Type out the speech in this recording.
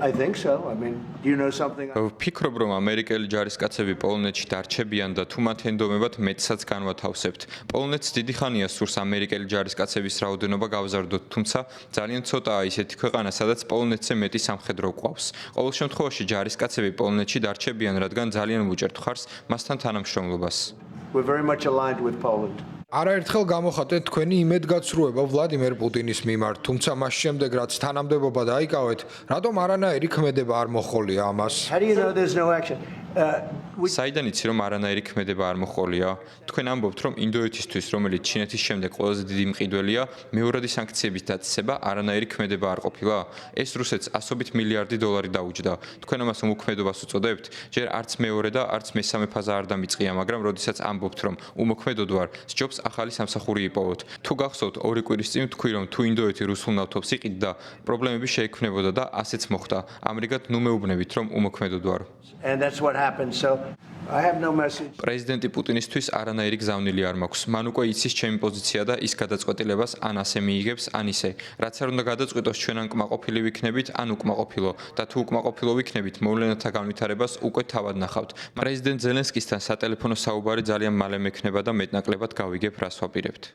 I think so. I mean, do you know something? ვფიქრობ, რომ ამერიკელი ჯარისკაცები პოლონეთში დარჩებიან და თუ მათ ენდომებათ მეტსაც განვათავსებთ. პოლონეთს დიდი ხანია სურს ამერიკელი ჯარისკაცების რაოდენობა გავზარდოთ, თუმცა ძალიან ცოტაა ისეთი ქვეყანა, სადაც პოლონეთზე მეტი სამხედრო გვყავს. ყოველ შემთხვევაში ჯარისკაცები პოლონეთში დარჩებიან, რადგან ძალიან ვუჭერთ ხარს მასთან თანამშრომლობას. We're very much aligned with Poland. არაერთხელ გამოხატეთ თქვენი იმედგაცრუება ვლადიმერ პუტინის მიმართ, თუმცა მას შემდეგ რაც თანამდებობა დაიკავეთ, რატომ არანაირი ქმედება არ მოხოლია ამას? How do you know there's no action? საიდან იცი რომ არანაირი ქმედება არ მოხოლია? თქვენ ამბობთ რომ ინდოეთისთვის, რომელიც ჩინეთის შემდეგ ყველაზე დიდი მყიდველია, მეორადი სანქციების დაწესება არანაირი ქმედება არ ყოფილა? ეს რუსეთს $100 მილიარდი დაუჯდა. თქვენ ამას უმოქმედობას უწოდებთ? ჯერ არც მეორე და არც მესამე ფაზა არ დამიწყია, მაგრამ როდესაც ამბობთ რომ უმოქმედოდ ვარ, სჯობს ახალი სამსახური იპოვოთ. თუ გახსოვთ, ორი კვირის წინ თქვი რომ თუ ინდოეთი რუსულ ნავთობს იყიდდა, პრობლემები შეექმნებოდა და ასეც მოხდა. ამრიგად ნუ მეუბნებით რომ უმოქმედოდ ვარ. And that's what happened. So I have no message. პრეზიდენტი პუტინისთვის არანაირი გზავნილი არ მაქვს. მან უკვე იცის ჩემი პოზიცია და ის გადაწყვეტილებას ან ასე მიიგებს, ან ისე. რაც არ უნდა გადაწყვიტოს ჩვენ ან კმაყოფილი ვიქნებით, ან უკმაყოფილო და თუ უკმაყოფილო ვიქნებით, მოვლენათა განვითარებას უკვე თავად ნახავთ. პრეზიდენტ ზელენსკისთან სატელეფონო საუბარი ძალიან მალე მექნება და მეტნაკლებად გავიგებ, რას ვაპირებთ.